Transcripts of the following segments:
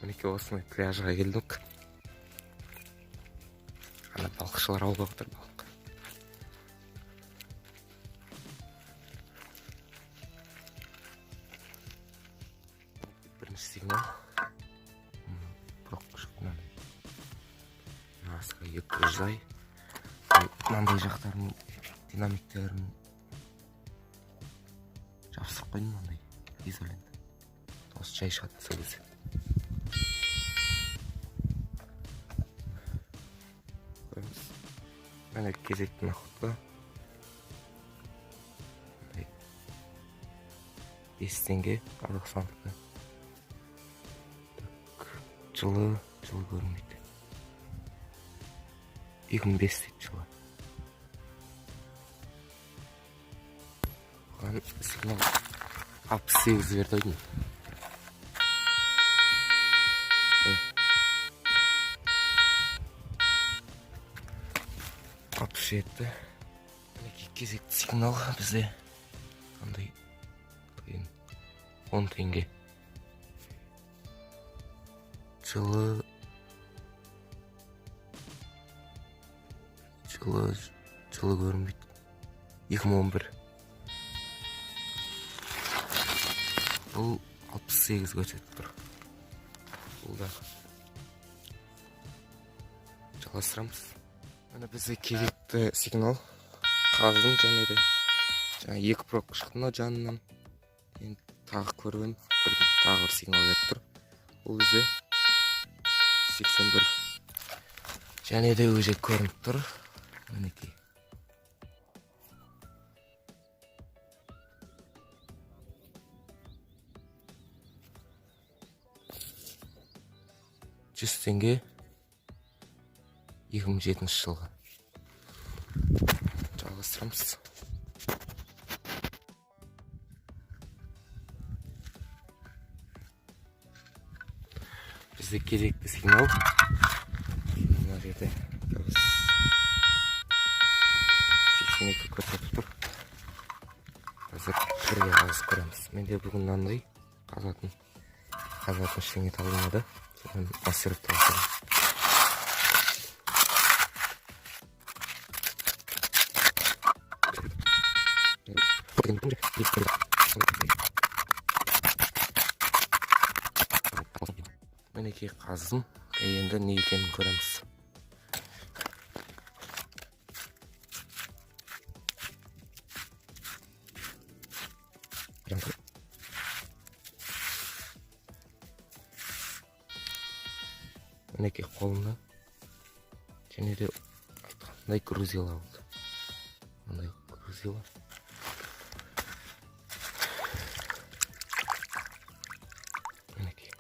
Мінекей осындай пляжға келдік. Ана балықшылар аулап отыр балық. Бірінші сигнал. Бұрық шықтынан. Асқа 200 ай. Мынандай жақтарын динамиктерін жабыстырып қойдым, мынандай изоленті. Осы жай шығады сол кезде. Міне кезекті находка. 5 теңге Қазақстандікі. Жылы көрінбейді. 2005 дейді жылы. Бұған сигнал 68 берді ойдың. Жетті. Кезекті сигнал бізде қандай 10 теңге. Жылы көрінбейді. 2011. Бұл 68 көрсетіп тұр. Бұл да жалғастырамыз. Міне бізде кезекті сигнал қаздың және де екі прок шықты жанынан. Тағы көрген тағы бір сигнал беріп тұр. Бұл бізде 81 және де өже көрініп тұр. Мінекей. $100 2007 жылғы. Жалғастырамыз. Бізде кезекті сигнал. Мына жерде 82 көрсетіп тұр. Қазір бірге қазып көреміз. Менде бүгін мынандай қазатын ештеңе табылмады. Содан асырып тауысырмын. Мінекей қаздым. Енді не екенін көреміз. Мінекей қолында және де айтқандай грузила болды. Мындай грузила. Мінекей.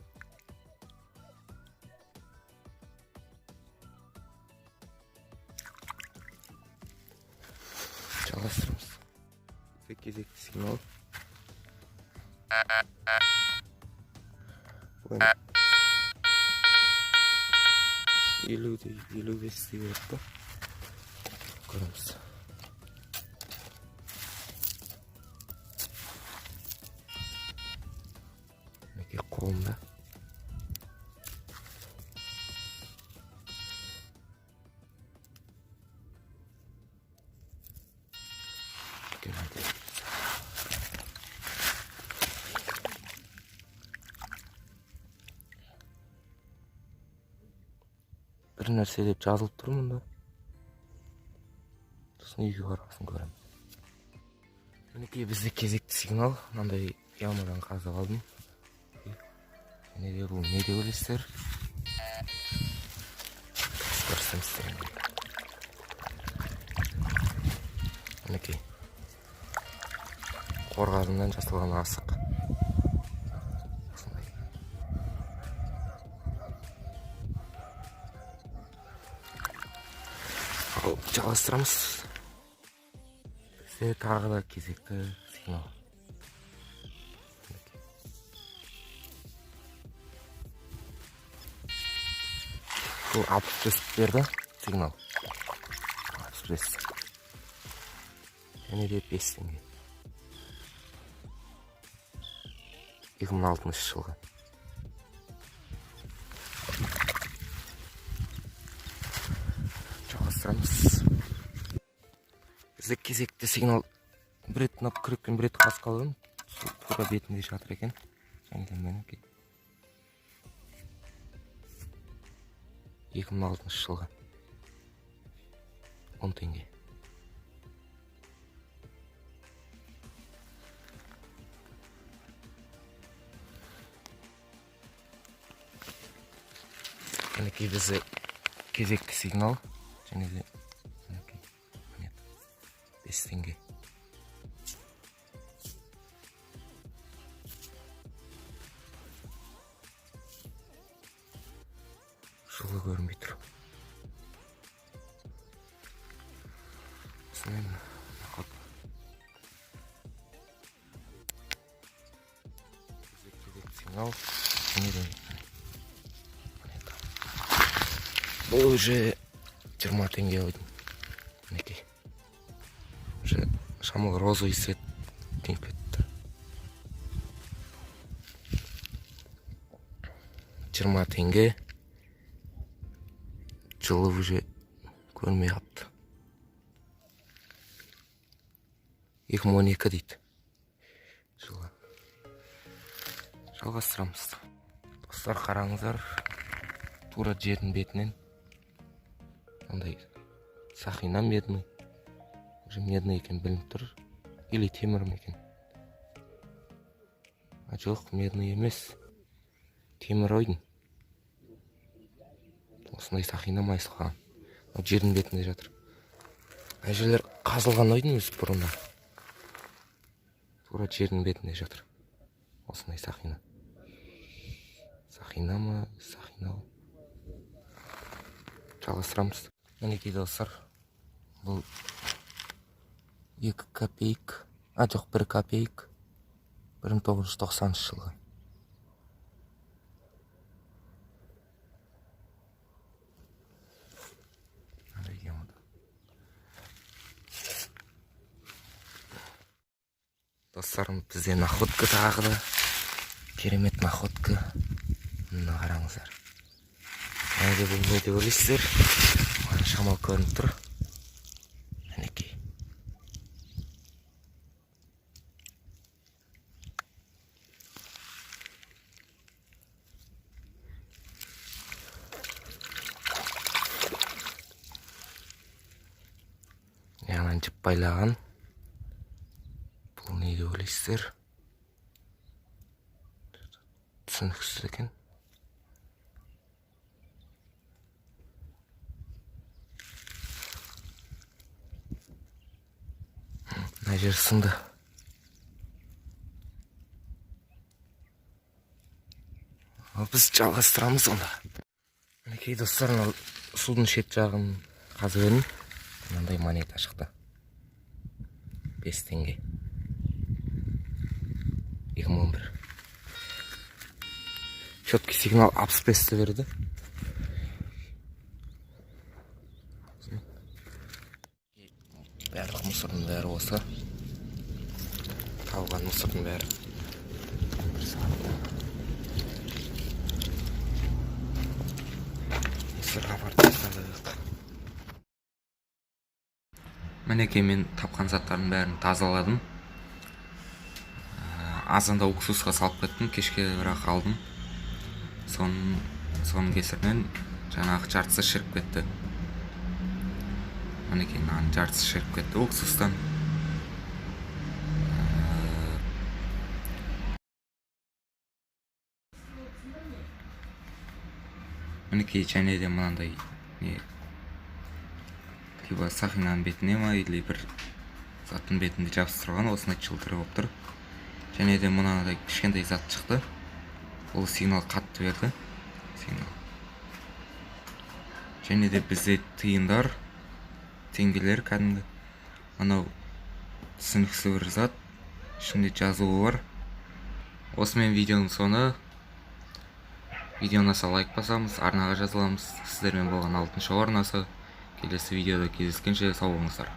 Жалғастырамыз. Кезекті сигнал. Бұл 50-55 берді. Көреміз. Мінекей қолында. Бір нәрсе деп жазылып тұр мұнда. Сосын үйге барғасын көрем. Мінекей бізде кезекті сигнал. Мынандай ямадан қазып алдым. Және де бұл не деп ойлайсыздар? Көрсем істерім. Мінекей. Қорғасынан жасалған асық. Жалғастырамыз. Бізде тағы да кезекті сигнал. Бұл 65 берді сигнал. 65. Және де 5 теңге. 2006 жылғы. жалғастырамыз. Бізде кезекті сигнал бір рет ұнап күректен бір рет қасқалын тура бетінде жатыр екен. Және менікі 2006 жылғы 10 теңге. Мінекей бізде кезекті сигнал. Және де 5 теңге. Жылы көрінбей тұр. Сонымен кезекті сигнал. Бұл уже 20 теңге ойдың. Мінекей. Уже шамыл розовый свет теңіп кетті. 20 теңге. Жылы уже көрмей қапты. 2012 дейді. Жылы. Жалғастырамыз. Достар, қараңыздар. Тура жердің бетінен. Ондай сақина медный. Уже медный екен білініп тұр. Или темір ме екен. Жоқ, медный емес. Темір ойдың. Осындай сақина майысылған. Жердің бетінде жатыр. Жерлер қазылған ойдың өз бұрында. Тура жердің бетінде жатыр. Осындай сақина. Сақина ма? Сақина ма? Жалғастырамыз. Мінекей достар, бұл 2 копейк, жоқ 1 копейк, 1990 жылғы. Достарым, бізде находка тағы да. Керемет находка. Мына қараңыздар. Әлде бұл не деп ойлайсыздар? Шамал көрініп тұр. Мінекей. Яғынан жіп байлаған. Бұл не деп ойлайсыздар? Түсініксіз екен. Жер сынды. Біз жалғастырамыз онда. Мінекей достар, судың шет жағын қазып едім. Мынандай монета шықты. 5 теңге. 2011. Четкий сигнал 65-ті берді. Бәрі мұсырдың бәрі осы. Тауған мұсырдың бәрі. Бір сағатта. Мұсырға барды. Мінекей мен тапқан заттардың бәрін тазаладым. Азанда уксусқа салып кеттім. Кешке бірақ алдым. Соның кесірінен жаңағы жартысы шіріп кетті. Мінекей мынаның жартысы шіріп кетті уксустан. Мінекей және де мынандай либо сақинаның бетіне ма, или бір заттың бетінде жабыстырған, осындай жылтыры болып тұр. Және де мынандай кішкентай зат шықты. Ол сигнал қатты берді. Және де бізде тиындар, теңгелер кәдімгі. Анау түсініксіз бір зат, ішінде жазуы бар. Осымен видеоның соңы. Видеоны лайк басамыз, арнаға жазыламыз. Сіздермен болған 6-шы арнасы. Келесі видеода кездескенше сау болыңыздар.